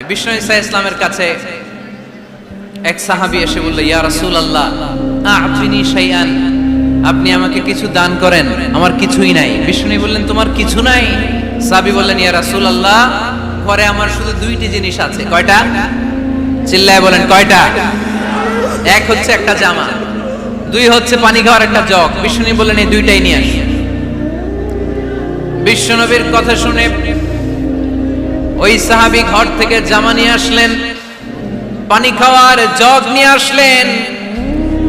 বিষ্ণু ঈসা ইসলামের কাছে এক সাহাবী এসে বলল, ইয়া রাসূলুল্লাহ আ'তিনি শাইআন, আপনি আমাকে কিছু দান করেন, আমার কিছুই নাই। বিষ্ণু বললেন, তোমার কিছু নাই? সাহাবী বললেন, ইয়া রাসূলুল্লাহ ঘরে আমার শুধু দুইটি জিনিস আছে। কয়টা? চিল্লায় বলেন কয়টা? এক হচ্ছে একটা জামা, দুই হচ্ছে পানি খাওয়ার একটা জগ। বিষ্ণু বললেন, এই দুইটাই নিয়ে আস। বিশ্বনবীর কথা শুনে ওই সাহাবী ঘর থেকে জামা নিয়ে আসলেন, পানি খাওয়ার জগ নিয়ে আসলেন।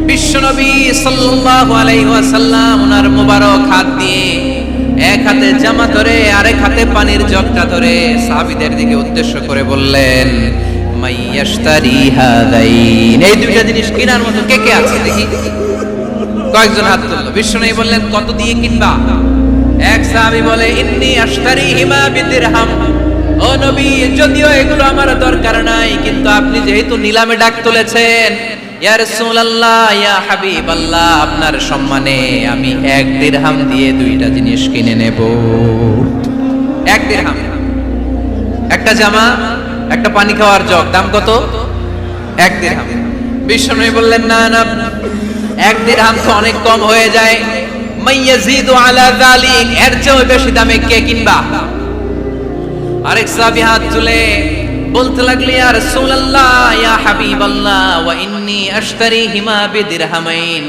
বিশ্বনবী সাল্লাল্লাহু আলাইহি ওয়াসাল্লাম ওনার মোবারক হাত দিয়ে এক হাতে জামা ধরে আরেক হাতে পানির জগটা ধরে সাহাবীদের দিকে উদ্দেশ্য করে বললেন, মাইয়াশতারি হাদাইন, এই দুইটা জিনিস কেনার মতো কে কে আছে দেখি? কয়েকজন হাত তুললো। বিশ্বনবী বললেন, কত দিয়ে কিনবা? এক সাহাবী বলে, ইন্নী আশতারিহিমা বিদিরহাম, ও নবী যদিও এগুলো আমার দরকার নাই, কিন্তু আপনি যেহেতু নিলামে ডাক তুলেছেন, ইয়া রাসূলুল্লাহ ইয়া হাবিবাল্লাহ, আপনার সম্মানে আমি 1 দিরহাম দিয়ে দুইটা জিনিস কিনে নেব। 1 দিরহাম, একটা জামা, একটা পানি খাওয়ার জগ, দাম কত? 1 দিরহাম। বিশ্বনবী বললেন, না না, 1 দিরহাম তো অনেক কম হয়ে যায়, মাইয়াজিদু আলা যালিক, এর চেয়ে বেশি দামে কে কিনবা? আরেক সাহাবী হাত তুলে বলতে লাগলেন, ইয়া রাসূলুল্লাহ ইয়া হাবিবাল্লাহ ওয়া ইন্নী আশতারিহিমা বিদিরহামাইন,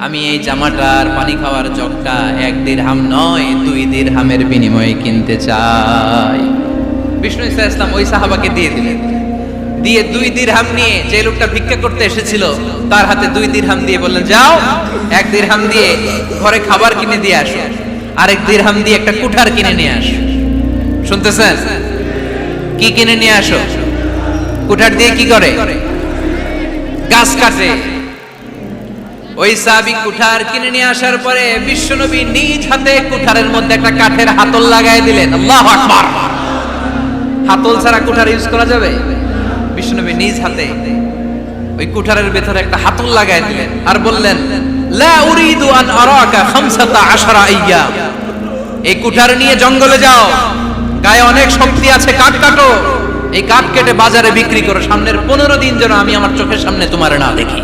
আমি এই জামাটার পানি খাওয়ার জগটা 1 দিরহাম নয় 2 দিরহামের বিনিময়ে কিনতে চাই। বিষ্ণু ঈসা ইসলাম ওই সাহাবাকে দিয়ে দিলেন। দিয়ে 2 দিরহাম নিয়ে যে লোকটা ভিক্ষা করতে এসেছিল তার হাতে 2 দিরহাম দিয়ে বললেন, যাও 1 দিরহাম দিয়ে ঘরে খাবার কিনে দিয়ে আসো, আরেক দিরহাম দিয়ে একটা কুঠার কিনে নিয়ে আসো। শুনতেছেন? কি কিনে নিয়ে আসো? কুঠার দিয়ে কি করে? গাছ কাটে। ওই সাহাবী কুঠার কিনে নিয়ে আসার পরে বিশ্বনবী নিজ হাতে কুঠারের মধ্যে একটা কাঠের হাতল লাগাই দিলেন। আল্লাহু আকবার! হাতল ছাড়া কুঠার ইউজ করা যাবে? বিশ্বনবী নিজ হাতে ওই কুঠারের ভেতরে একটা হাতল লাগাই দিলেন আর বললেন, লা উরিদু আন আরাকা 15 আইয়াম, এই কুঠার নিয়ে জঙ্গলে যাও, গায়ে অনেক শক্তি আছে, কাঠ কাটো, এই কাঠ কেটে বাজারে বিক্রি করো, সামনের 15 দিন যেন আমি আমার চোখের সামনে তোমার না দেখি।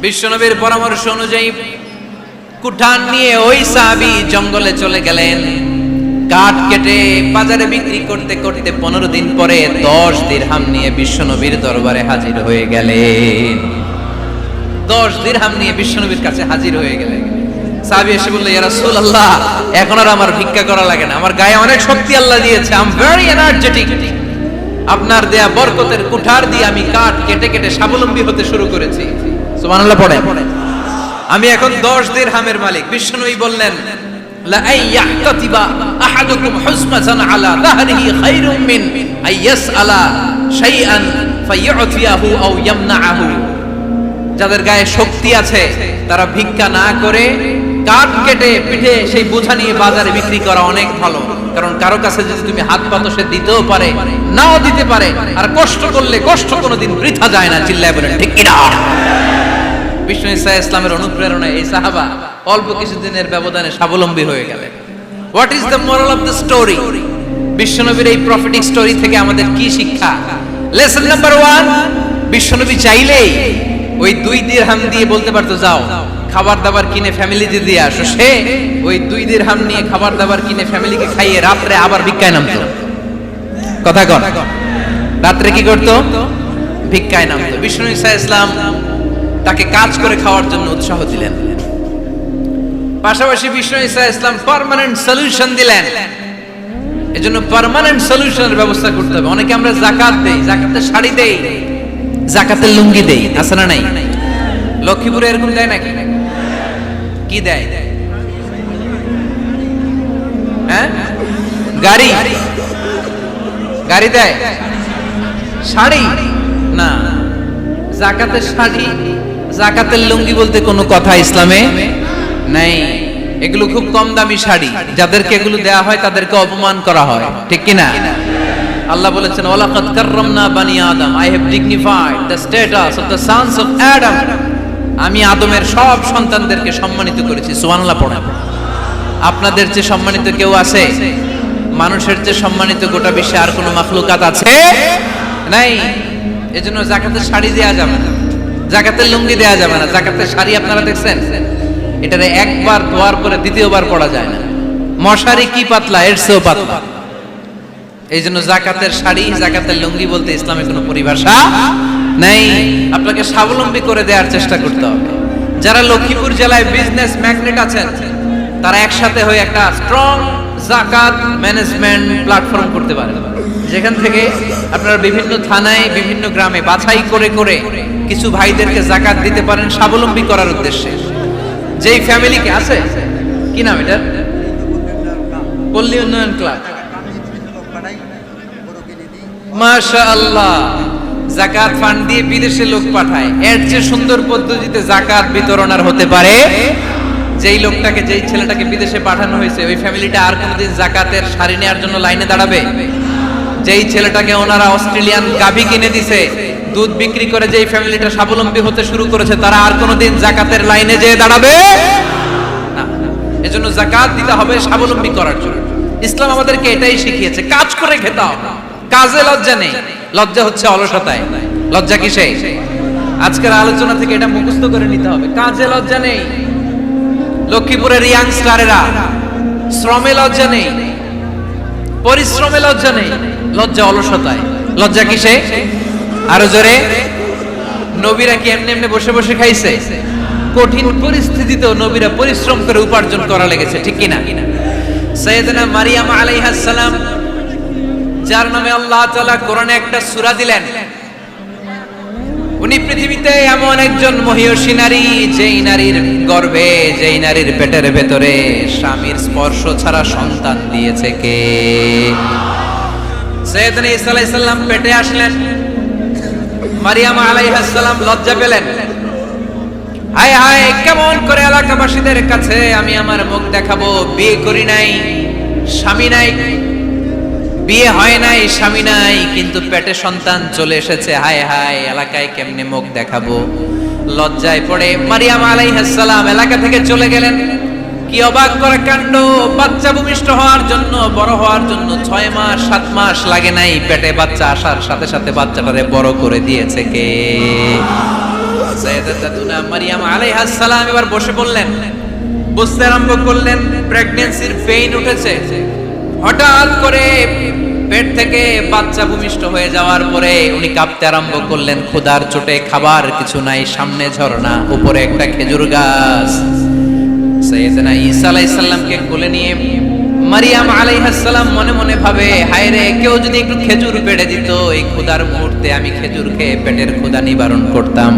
বিশ্বনবীর পরামর্শ অনুযায়ী কুঠার নিয়ে ওই সাহাবী জঙ্গলে চলে গেলেন। কাঠ কেটে বাজারে বিক্রি করতে করতে 15 দিন পরে 10 দিরহাম নিয়ে বিশ্বনবীর দরবারে হাজির হয়ে গেলেন। 10 দিরহাম নিয়ে বিশ্বনবীর কাছে হাজির হয়ে গেলেন। সাহাবী এসে বলল, ইয়া রাসূলুল্লাহ এখন আর আমার ভিক্ষা করা লাগে না, আমার গায়ে অনেক শক্তি আল্লাহ দিয়েছে, আই এম ভেরি এনার্জেটিক, আপনার দেয়া বরকতের কুঠার দিয়ে আমি কাঠ কেটে কেটে স্বাবলম্বী হতে শুরু করেছি। সুবহানাল্লাহ পড়েন। আমি এখন 10 দিরহামের মালিক। বিশ্বনবী বললেন, লা আইয়াহতাতিবা আহাদুকুম হুসমাতান আলা যাহরিহি খায়রুম মিন আইয়াসআলা শাইআন ফায়ু'তিয়াহু আও ইয়ামনাহু, যাদের গায়ে শক্তি আছে তারা ভিক্ষা না করে কাঠ কেটে পিঠে সেই বোঝা নিয়ে বাজারে বিক্রি করা অনেক ভালো, কারণ কারো কাছে যদি তুমি হাত পাতো সে দিতেও পারে নাও দিতে পারে, আর কষ্ট করলে কষ্ট কোনোদিন বৃথা যায় না। চিল্লায় বলেন ঠিক কিনা? বিষ্ণু ঈসা ইসলামের অনুপ্রেরণায় এই সাহাবা অল্প কিছুদিনের ব্যবধানে স্বাবলম্বী হয়ে গেলেন। What is the moral of the story? বিশ্বনবীর এই প্রফেটিক স্টোরি থেকে আমাদের কি শিক্ষা? লেসন নাম্বার 1, বিশ্বনবী চাইলেই ওই 2 দিরহাম দিয়ে বলতে পারতো, যাও খাবার দাবার কিনে ফ্যামিলিতে দিয়ে আসো। সে ওই 2 দিরহাম নিয়ে খাবার দাবার কিনে ফ্যামিলিকে খাইয়ে রাত্রে আবার ভিক্ষায় নামতো। কথা কন, রাত্রে কি করতো? ভিক্ষায় নামতো। বিষ্ণু ঈসা ইসলাম তাকে কাজ করে খাওয়ার জন্য উৎসাহ দিলেন। পাশাপাশি বিষ্ণু ঈসা ইসলাম পার্মানেন্ট সলিউশন দিলেন। এজন্য পার্মানেন্ট সলিউশনের ব্যবস্থা করতে হবে। অনেকে আমরা যাকাত দেই, যাকাতের শাড়ি দেই, যাকাতের লুঙ্গি দেই, আছে না নাই? লক্ষ্মীপুরে এরকম দেয় নাকি? কি দেয়? হ্যাঁ, গাড়ি, গাড়ি দেয়। শাড়ি না, যাকাতের শাড়ি, যাকাতের লুঙ্গি বলতে কোনো কথা ইসলামে নাই। এগুলো খুব কম দামি শাড়ি, যাদেরকে এগুলো দেয়া হয় তাদেরকে অপমান করা হয়, ঠিক কিনা? আল্লাহ বলেছেন, ওয়ালাকাদ কাররামনা বানি আদম, I have dignified the status of the sons of Adam, আমি আদমের সব সন্তানদেরকে সম্মানিত করেছি। সুবহানাল্লাহ পড়েন। আপনাদের চেয়ে সম্মানিত কেউ আছে? মানুষের চেয়ে সম্মানিত গোটা বিশ্বে আর কোনো মাখলুকাত আছে নাই। এজন্য যাকাতের শাড়ি দেয়া যাবে না, যাকাতের লুঙ্গি দেয়া যাবে না। যাকাতের শাড়ি আপনারা দেখছেন, এটারে একবার ধোয়ার পরে দ্বিতীয়বার পরা যায় না। মশারি কি পাতলা, এর চেয়েও পাতলা। এই জন্য জাকাতের শাড়ি, জাকাতের লুঙ্গি বলতে ইসলামে কোনো পরিভাষা নাই। আপনাকে স্বাবলম্বী করে দেওয়ার চেষ্টা করতে হবে। যারা লক্ষ্মীপুর জেলায় বিজনেস ম্যাগনেট আছেন, তারা একসাথে হয়ে একটা স্ট্রং জাকাত ম্যানেজমেন্ট প্ল্যাটফর্ম করতে পারেন, যেখান থেকে আপনারা বিভিন্ন থানায়, বিভিন্ন গ্রামে বাছাই করে করে কিছু ভাইদেরকে জাকাত দিতে পারেন স্বাবলম্বী করার উদ্দেশ্যে। যেই ফ্যামিলিকে আছে, কি নাম এটা, পল্লী উন্নয়ন ক্লাব, মাশাআল্লাহ, যাকাত ফান্ড দিয়ে বিদেশে লোক পাঠায়। এর চেয়ে সুন্দর পদ্ধতিতে যাকাত বিতরণ আর হতে পারে? যেই লোকটাকে, যেই ছেলেটাকে বিদেশে পাঠানো হয়েছে, ওই ফ্যামিলিটা আর কোনোদিন যাকাতের শাড়ি নেওয়ার জন্য লাইনে দাঁড়াবে? যেই ছেলেটাকে ওনারা অস্ট্রেলিয়ান গাভী কিনে দিছে, দুধ বিক্রি করে যেই ফ্যামিলিটা স্বাবলম্বী হতে শুরু করেছে, তারা আর কোনোদিন যাকাতের লাইনে যেয়ে দাঁড়াবে না। এজন্য যাকাত দিতে হবে স্বাবলম্বী করার জন্য। ইসলাম আমাদেরকে এটাই শিখিয়েছে, কাজ করে খেতে হবে। কাজে লজ্জা নেই, লজ্জা হচ্ছে অলসতায়। লজ্জা কিসে? আজকের আলোচনা থেকে এটা মুখস্থ করে নিতে হবে, কাজে লজ্জা নেই। লক্ষ্মীপুরের ইয়াংস্টারেরা শ্রমে লজ্জা নেই, পরিশ্রমে লজ্জা নেই, লজ্জা অলসতায়। লজ্জা কিসে? আরো জোরে। নবীরা কি এমনি এমনি বসে বসে খাইছে? কঠিন পরিস্থিতিতেও নবীরা পরিশ্রম করে উপার্জন করা লেগেছে, ঠিক কিনা? সাইয়েদনা মারিয়াম আলাইহিস সালাম, যার নামে আল্লাহ তাআলা কোরআনে একটা সূরা দিলেন, উনি পৃথিবীতে এমন একজন মহিয়সী নারী, যেই নারীর গর্ভে, যেই নারীর পেটের ভেতরে স্বামীর স্পর্শ ছাড়া সন্তান দিয়েছে কে? সাইয়েদনা ঈসা আলাইহিস সালাম পেটে আসলেন। মারিয়াম আলাইহিস সালাম লজ্জা পেলেন, হায় হায়, কেমন করে এলাকাবাসীদের কাছে আমি আমার মুখ দেখাবো? বিয়ে করি নাই, স্বামী নাই, বিয়ে হয় নাই, স্বামী নাই, কিন্তু পেটে সন্তান চলে এসেছে। হায় হায়, এলাকায় কেমনে মুখ দেখাবো? লজ্জায় পড়ে মারিয়াম আলাইহিস সালাম এলাকা থেকে চলে গেলেন। কি অবাক করা কাণ্ড! বাচ্চা ভূমিষ্ঠ হওয়ার জন্য, বড় হওয়ার জন্য 6 মাস 7 মাস লাগে নাই, পেটে বাচ্চা আসার সাথে সাথে বাচ্চাটারে বড় করে দিয়েছে কে? সাইয়েদাতুনা মারিয়াম আলাইহিস সালাম এবার বসে বললেন, বুঝতে আরম্ভ করলেন প্রেগন্যান্সির পেইন উঠেছে। হঠাৎ করে পেট থেকে বাচ্চা ভূমিষ্ঠ হয়ে যাওয়ার পরে উনি কাঁপতে আরম্ভ করলেন। ক্ষুধার চোটে খাবার কিছু নাই, সামনে ঝর্ণা, উপরে একটা খেজুর গাছ। সাইয়েদনা ঈসা আলাইহিস সালামকে কোলে নিয়ে মারিয়াম আলাইহিস সালাম মনে মনে ভাবে, হায় রে, কেউ যদি একটু খেজুর পেড়ে দিত, এই ক্ষুধার মুহূর্তে আমি খেজুর খেয়ে পেটের ক্ষুধা নিবারণ করতাম।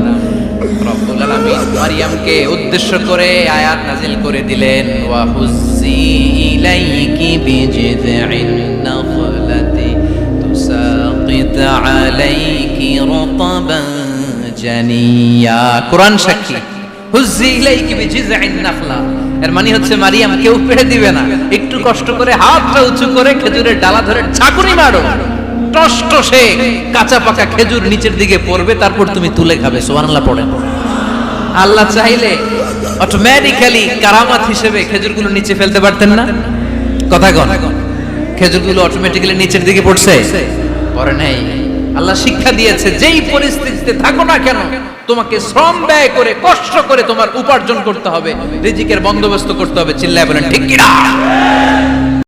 রব্বুল আলামিন মারিয়ামকে উদ্দেশ্য করে আয়াত নাযিল করে দিলেন, ওয়া হুজ্জি ইলাইকি বিজিযিন নাখলাতি তুসাকিত আলাইকি রাতাবান জানিয়া। কোরআন সাক্ষী, হুজ্জি ইলাইকি বিজিযিন নাখলা, এর মানে হচ্ছে মারিয়াম, কেউ পেড়ে দিবে না, একটু কষ্ট করে হাতটা উঁচু করে খেজুরের ডালা ধরে ঝাঁকুনি মারো, টসটসে কাঁচা পাকা খেজুর নিচের দিকে পড়বে, তারপর তুমি তুলে খাবে। সুবহানাল্লাহ পড়েন। আল্লাহ চাইলে অটোমেটিক্যালি কারামাত হিসেবে খেজুরগুলো নিচে ফেলতে পারতেন না? কথা কন, খেজুরগুলো অটোমেটিক্যালি নিচের দিকে পড়ছে? পড়ে নাই। আল্লাহ শিক্ষা দিয়েছে, যেই পরিস্থিতিতে থাকো না কেন, তোমাকে শ্রম ব্যয় করে, কষ্ট করে তোমার উপার্জন করতে হবে, রিজিকের বন্দোবস্ত করতে হবে। চিল্লায় বলেন ঠিক কিনা?